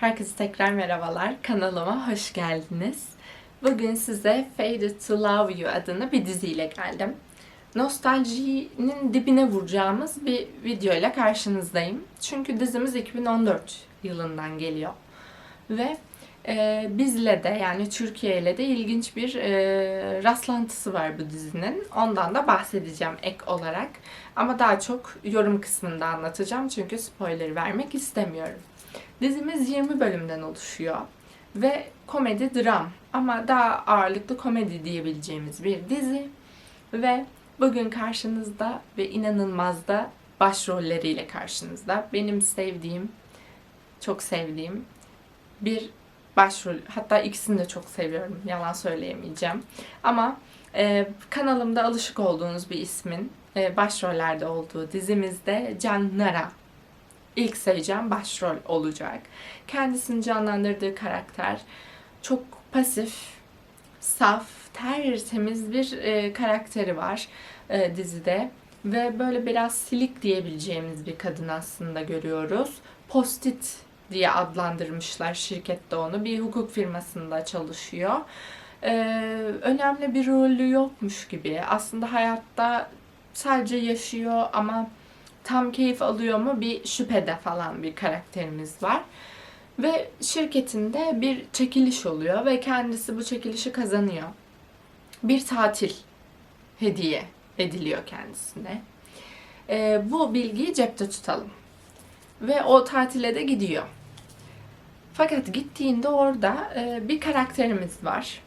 Herkese tekrar merhabalar. Kanalıma hoş geldiniz. Bugün size Faded to Love You adını bir diziyle geldim. Nostaljinin dibine vuracağımız bir video ile karşınızdayım. Çünkü dizimiz 2014 yılından geliyor. Ve bizle de yani Türkiye ile de ilginç bir rastlantısı var bu dizinin. Ondan da bahsedeceğim ek olarak. Ama daha çok yorum kısmında anlatacağım çünkü spoiler vermek istemiyorum. Dizimiz 20 bölümden oluşuyor ve komedi dram ama daha ağırlıklı komedi diyebileceğimiz bir dizi ve bugün karşınızda ve inanılmaz da başrolleriyle karşınızda benim sevdiğim, çok sevdiğim bir başrol, hatta ikisini de çok seviyorum, yalan söyleyemeyeceğim. Ama kanalımda alışık olduğunuz bir ismin başrollerde olduğu dizimizde Can Nara ilk sayacağım başrol olacak. Kendisini canlandırdığı karakter çok pasif, saf, tertemiz bir karakteri var dizide. Ve böyle biraz silik diyebileceğimiz bir kadın aslında görüyoruz. Post-it diye adlandırmışlar şirkette onu. Bir hukuk firmasında çalışıyor. Önemli bir rolü yokmuş gibi. Aslında hayatta sadece yaşıyor ama tam keyif alıyor mu bir şüphede falan bir karakterimiz var. Ve şirketinde bir çekiliş oluyor ve kendisi bu çekilişi kazanıyor. Bir tatil hediye ediliyor kendisine. Bu bilgiyi cepte tutalım. Ve o tatile de gidiyor. Fakat gittiğinde orada bir karakterimiz var.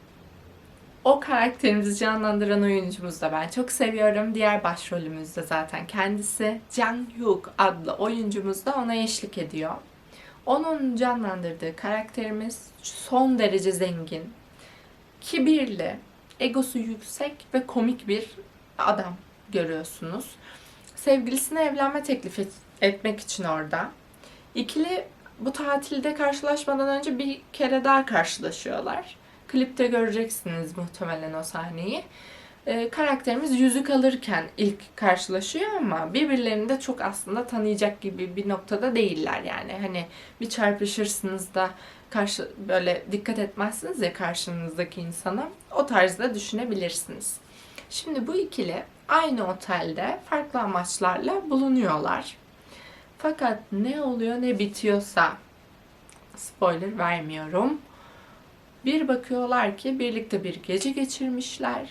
O karakterimizi canlandıran oyuncumuzu da ben çok seviyorum. Diğer başrolümüz de zaten kendisi. Jang Hyuk adlı oyuncumuz da ona eşlik ediyor. Onun canlandırdığı karakterimiz son derece zengin, kibirli, egosu yüksek ve komik bir adam görüyorsunuz. Sevgilisine evlenme teklif etmek için orada. İkili bu tatilde karşılaşmadan önce bir kere daha karşılaşıyorlar. Klipte göreceksiniz muhtemelen o sahneyi. Karakterimiz yüzük alırken ilk karşılaşıyor ama birbirlerini de çok aslında tanıyacak gibi bir noktada değiller yani. Hani bir çarpışırsınız da böyle dikkat etmezsiniz ya karşınızdaki insana. O tarzda düşünebilirsiniz. Şimdi bu ikili aynı otelde farklı amaçlarla bulunuyorlar. Fakat ne oluyor ne bitiyorsa spoiler vermiyorum. Bir bakıyorlar ki birlikte bir gece geçirmişler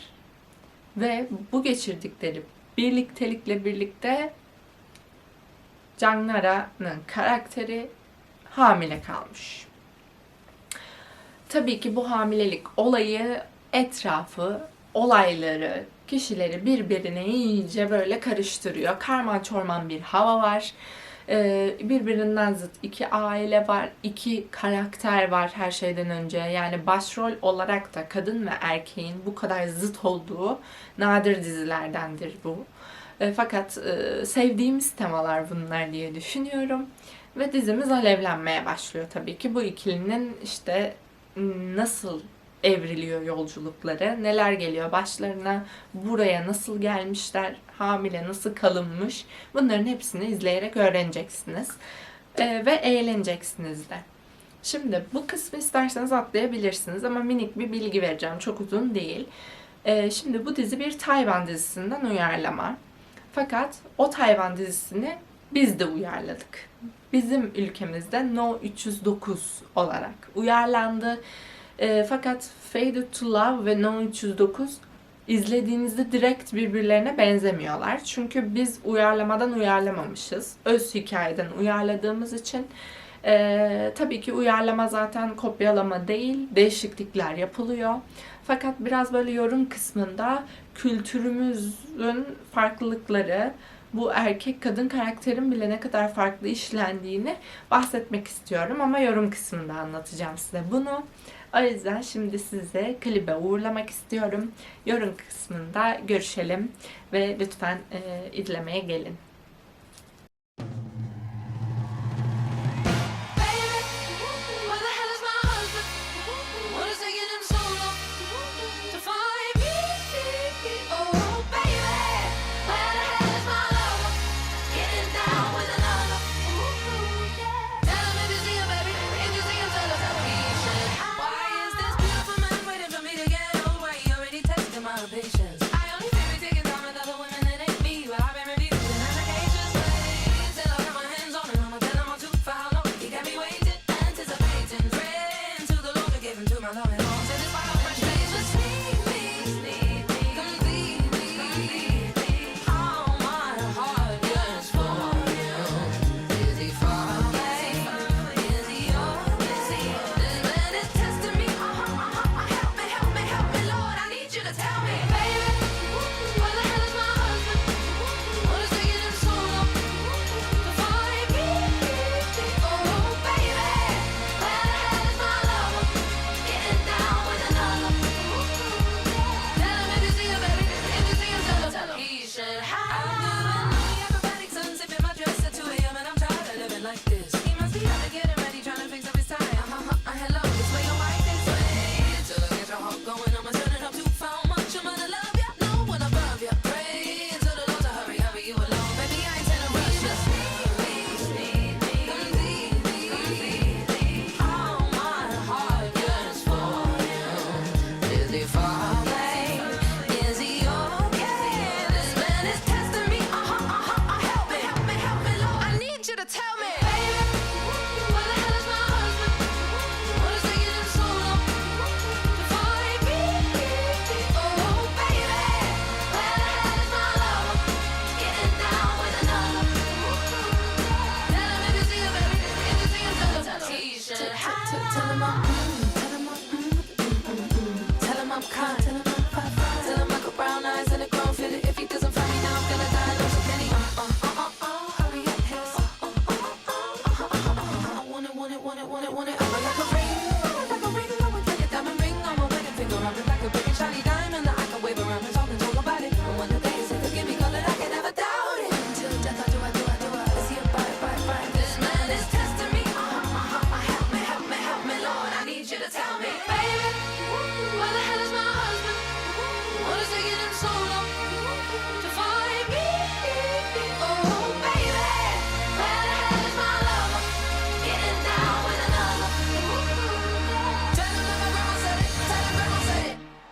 ve bu geçirdikleri birliktelikle birlikte Jang Nara'nın karakteri hamile kalmış. Tabii ki bu hamilelik olayı, etrafı, olayları, kişileri birbirine iyice böyle karıştırıyor. Karman çorman bir hava var. Birbirinden zıt iki aile var, iki karakter var her şeyden önce. Yani başrol olarak da kadın ve erkeğin bu kadar zıt olduğu nadir dizilerdendir bu. Fakat sevdiğimiz temalar bunlar diye düşünüyorum. Ve dizimiz alevlenmeye başlıyor tabii ki. Bu ikilinin işte nasıl evriliyor yolculukları, neler geliyor başlarına, buraya nasıl gelmişler, hamile nasıl kalınmış, bunların hepsini izleyerek öğreneceksiniz ve eğleneceksiniz de. Şimdi bu kısmı isterseniz atlayabilirsiniz ama minik bir bilgi vereceğim, çok uzun değil. Şimdi bu dizi bir Tayvan dizisinden uyarlama. Fakat o Tayvan dizisini biz de uyarladık. Bizim ülkemizde No 309 olarak uyarlandı. Fakat Faded to Love ve No 309 izlediğinizde direkt birbirlerine benzemiyorlar. Çünkü biz uyarlamadan uyarlamamışız. Öz hikayeden uyarladığımız için tabii ki uyarlama zaten kopyalama değil, değişiklikler yapılıyor. Fakat biraz böyle yorum kısmında kültürümüzün farklılıkları, bu erkek kadın karakterin bile ne kadar farklı işlendiğini bahsetmek istiyorum ama yorum kısmında anlatacağım size bunu. O yüzden şimdi size klibe uğurlamak istiyorum. Yorum kısmında görüşelim ve lütfen izlemeye gelin.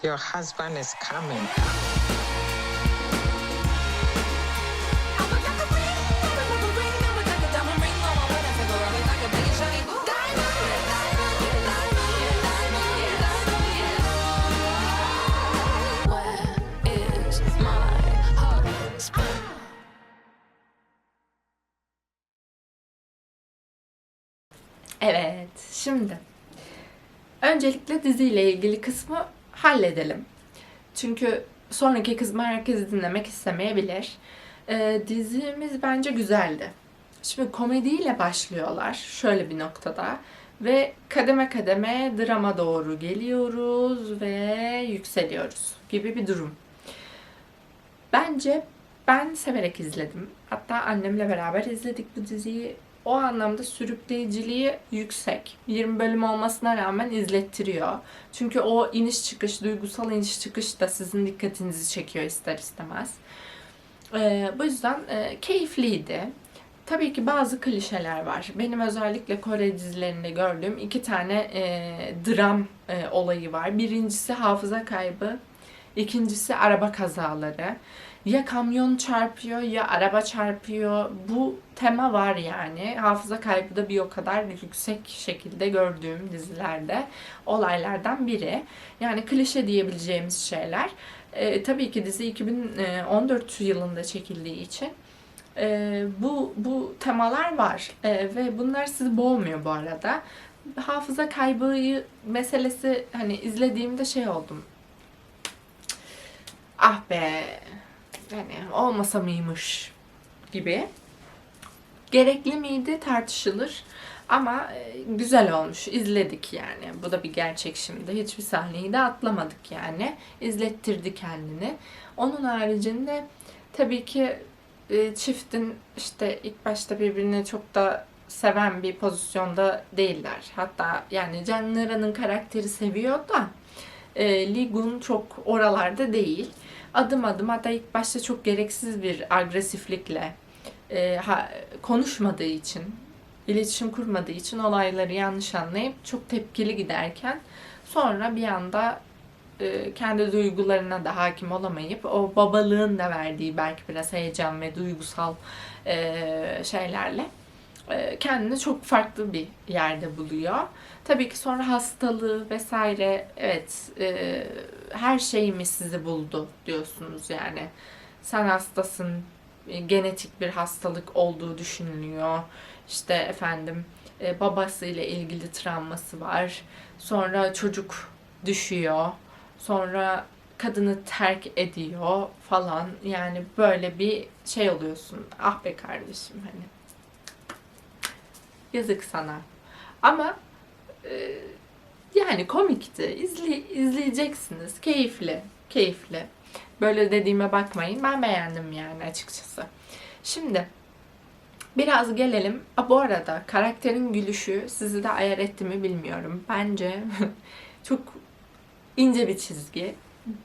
Your husband is coming. Evet, şimdi öncelikle diziyle ilgili kısmı halledelim. Çünkü sonraki kısmı herkes dinlemek istemeyebilir. Dizimiz bence güzeldi. Şimdi komediyle başlıyorlar şöyle bir noktada ve kademe kademe drama doğru geliyoruz ve yükseliyoruz gibi bir durum. Bence ben severek izledim. Hatta annemle beraber izledik bu diziyi. O anlamda sürükleyiciliği yüksek. 20 bölüm olmasına rağmen izlettiriyor. Çünkü o iniş çıkış, duygusal iniş çıkış da sizin dikkatinizi çekiyor ister istemez. Bu yüzden keyifliydi. Tabii ki bazı klişeler var. Benim özellikle Kore dizilerinde gördüğüm iki tane dram olayı var. Birincisi hafıza kaybı, ikincisi araba kazaları. Ya kamyon çarpıyor ya araba çarpıyor. Bu tema var yani. Hafıza kaybı da bir o kadar yüksek şekilde gördüğüm dizilerde olaylardan biri. Yani klişe diyebileceğimiz şeyler. Tabii ki dizi 2014 yılında çekildiği için bu temalar var. Ve bunlar sizi boğmuyor bu arada. Hafıza kaybı meselesi hani izlediğimde şey oldum. Ah be, yani olmasa mıymış gibi. Gerekli miydi tartışılır. Ama güzel olmuş. İzledik yani. Bu da bir gerçek şimdi. Hiçbir sahneyi de atlamadık yani. İzlettirdi kendini. Onun haricinde tabii ki çiftin işte ilk başta birbirini çok da seven bir pozisyonda değiller. Hatta yani Canlara'nın karakteri seviyor da Lee Gun çok oralarda değil. Adım adım hatta ilk başta çok gereksiz bir agresiflikle konuşmadığı için, iletişim kurmadığı için olayları yanlış anlayıp çok tepkili giderken sonra bir anda kendi duygularına da hakim olamayıp o babalığın da verdiği belki biraz heyecan ve duygusal şeylerle kendini çok farklı bir yerde buluyor. Tabii ki sonra hastalığı vesaire, evet, her şey mi sizi buldu diyorsunuz yani. Sen hastasın, genetik bir hastalık olduğu düşünülüyor. İşte efendim babasıyla ilgili travması var. Sonra çocuk düşüyor. Sonra kadını terk ediyor falan. Yani böyle bir şey oluyorsun. Ah be kardeşim hani. Yazık sana. Ama yani komikti. İzleyeceksiniz. Keyifli. Keyifli. Böyle dediğime bakmayın. Ben beğendim yani açıkçası. Şimdi biraz gelelim. Bu arada karakterin gülüşü sizi de ayar etti mi bilmiyorum. Bence çok ince bir çizgi.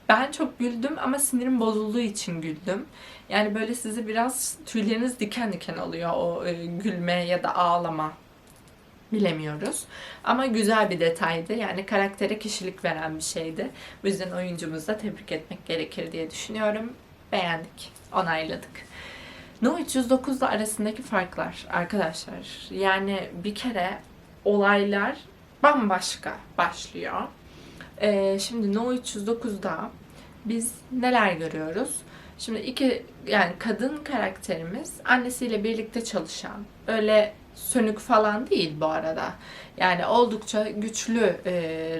Ben çok güldüm ama sinirim bozulduğu için güldüm. Yani böyle sizi biraz tüyleriniz diken diken oluyor o gülme ya da ağlama. Bilemiyoruz. Ama güzel bir detaydı. Yani karaktere kişilik veren bir şeydi. Bu yüzden oyuncumuzu da tebrik etmek gerekir diye düşünüyorum. Beğendik, onayladık. No 309'la arasındaki farklar arkadaşlar. Yani bir kere olaylar bambaşka başlıyor. Şimdi No 309'da biz neler görüyoruz? Şimdi yani kadın karakterimiz annesiyle birlikte çalışan, öyle sönük falan değil bu arada. Yani oldukça güçlü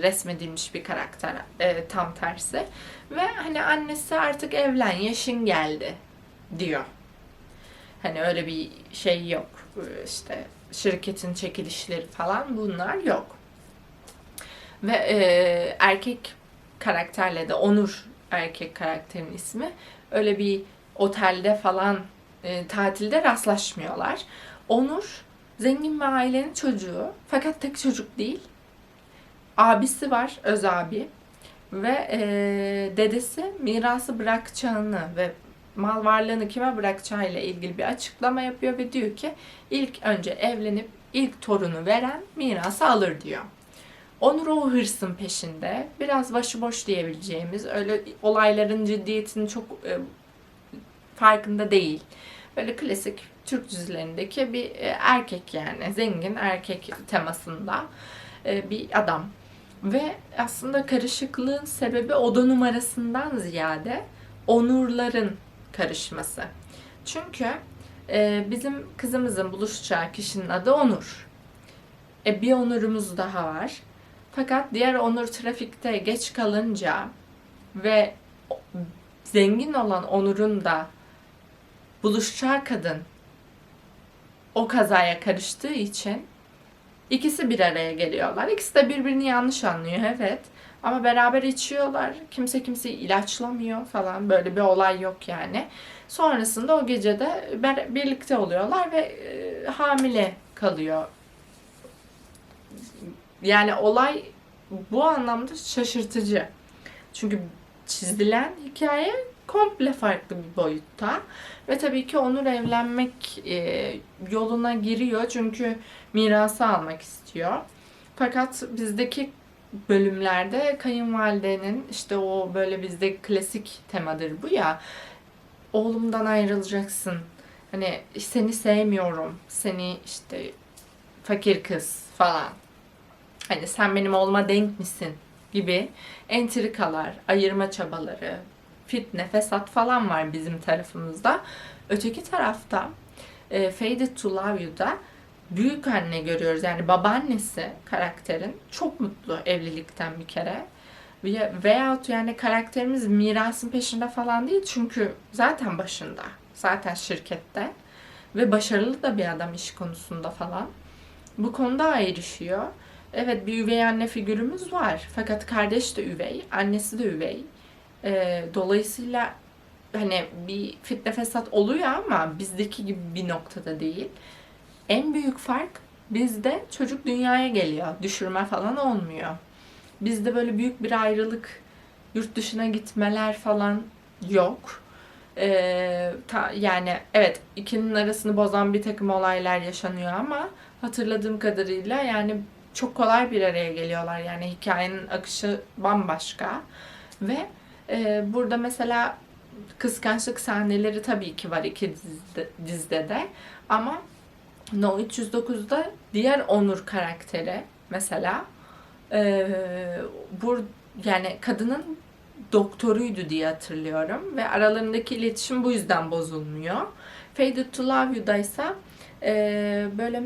resmedilmiş bir karakter, tam tersi. Ve hani annesi artık evlen, yaşın geldi diyor. Hani öyle bir şey yok. İşte şirketin çekilişleri falan bunlar yok. Ve erkek karakterle de Onur, erkek karakterin ismi, öyle bir otelde falan tatilde rastlaşmıyorlar. Onur zengin bir ailenin çocuğu fakat tek çocuk değil. Abisi var, öz abi. Ve dedesi mirası bırakacağını ve mal varlığını kime bırakacağıyla ilgili bir açıklama yapıyor ve diyor ki ilk önce evlenip ilk torunu veren mirası alır diyor. Onur o hırsın peşinde. Biraz başıboş diyebileceğimiz, öyle olayların ciddiyetinin çok farkında değil. Böyle klasik Türk dizilerindeki bir erkek, yani zengin erkek temasında bir adam. Ve aslında karışıklığın sebebi oda numarasından ziyade onurların karışması. Çünkü bizim kızımızın buluşacağı kişinin adı Onur. Bir onurumuz daha var. Fakat diğer onur trafikte geç kalınca ve zengin olan Onur'un da buluşacağı kadın o kazaya karıştığı için ikisi bir araya geliyorlar. İkisi de birbirini yanlış anlıyor, evet. Ama beraber içiyorlar. Kimse kimseyi ilaçlamıyor falan. Böyle bir olay yok yani. Sonrasında o gecede birlikte oluyorlar ve hamile kalıyor. Yani olay bu anlamda şaşırtıcı. Çünkü çizilen hikaye komple farklı bir boyutta. Ve tabii ki Onur evlenmek yoluna giriyor. Çünkü mirası almak istiyor. Fakat bizdeki bölümlerde kayınvalidenin, işte o böyle bizde klasik temadır bu ya. Oğlumdan ayrılacaksın. Hani seni sevmiyorum. Seni işte fakir kız falan. Hani sen benim oğluma denk misin gibi entrikalar, ayırma çabaları, fitne, fesat falan var bizim tarafımızda. Öteki tarafta Faded to Love You'da büyük anne görüyoruz. Yani babaannesi karakterin çok mutlu evlilikten bir kere. Veyahut yani karakterimiz mirasın peşinde falan değil. Çünkü zaten başında. Zaten şirkette. Ve başarılı da bir adam iş konusunda falan. Bu konuda ayrışıyor. Evet, bir üvey anne figürümüz var. Fakat kardeş de üvey, annesi de üvey. Dolayısıyla hani bir fitne fesat oluyor ama bizdeki gibi bir noktada değil. En büyük fark, bizde çocuk dünyaya geliyor. Düşürme falan olmuyor. Bizde böyle büyük bir ayrılık, yurt dışına gitmeler falan yok. Yani evet, ikinin arasını bozan bir takım olaylar yaşanıyor ama hatırladığım kadarıyla yani çok kolay bir araya geliyorlar. Yani hikayenin akışı bambaşka. Ve burada mesela kıskançlık sahneleri tabii ki var iki dizide de. Ama No 309'da diğer Onur karakteri mesela yani kadının doktoruydu diye hatırlıyorum ve aralarındaki iletişim bu yüzden bozulmuyor. Faded to Love You'da ise böyle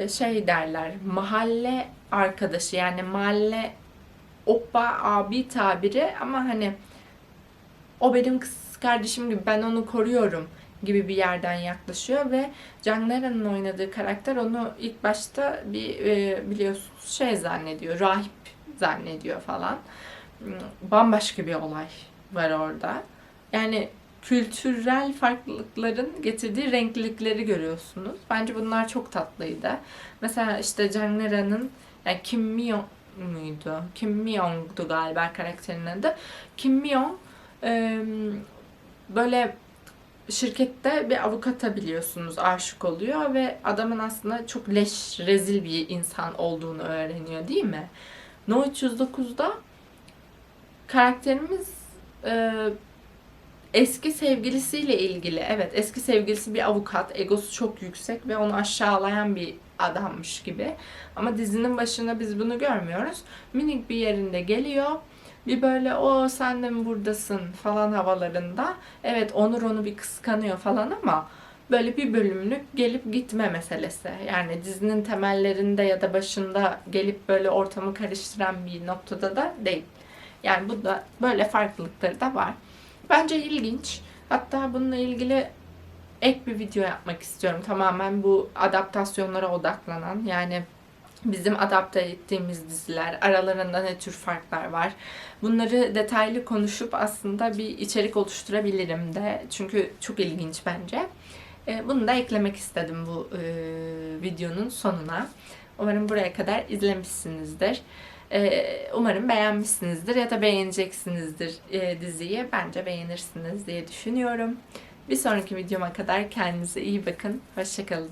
şey derler, mahalle arkadaşı, yani mahalle oppa abi tabiri ama hani o benim kız kardeşim gibi, ben onu koruyorum gibi bir yerden yaklaşıyor ve Can Nera'nın oynadığı karakter onu ilk başta bir biliyorsunuz şey zannediyor, rahip zannediyor falan. Bambaşka bir olay var orada. Yani kültürel farklılıkların getirdiği renklilikleri görüyorsunuz. Bence bunlar çok tatlıydı. Mesela işte Jang Nera'nın, yani Kim Myung muydu? Kim Myung'du galiba karakterinin adı. Kim Myung böyle şirkette bir avukata biliyorsunuz aşık oluyor ve adamın aslında çok leş, rezil bir insan olduğunu öğreniyor, değil mi? No 309'da karakterimiz eski sevgilisiyle ilgili. Evet, eski sevgilisi bir avukat. Egosu çok yüksek ve onu aşağılayan bir adammış gibi. Ama dizinin başında biz bunu görmüyoruz. Minik bir yerinde geliyor. Bir böyle o sen de mi buradasın falan havalarında. Evet, Onur onu bir kıskanıyor falan ama böyle bir bölümlük gelip gitme meselesi. Yani dizinin temellerinde ya da başında gelip böyle ortamı karıştıran bir noktada da değil. Yani bu da böyle farklılıkları da var. Bence ilginç. Hatta bununla ilgili ek bir video yapmak istiyorum. Tamamen bu adaptasyonlara odaklanan. Yani bizim adapte ettiğimiz diziler, aralarında ne tür farklar var. Bunları detaylı konuşup aslında bir içerik oluşturabilirim de. Çünkü çok ilginç bence. Bunu da eklemek istedim bu videonun sonuna. Umarım buraya kadar izlemişsinizdir. Umarım beğenmişsinizdir ya da beğeneceksinizdir diziyi. Bence beğenirsiniz diye düşünüyorum. Bir sonraki videoma kadar kendinize iyi bakın. Hoşça kalın.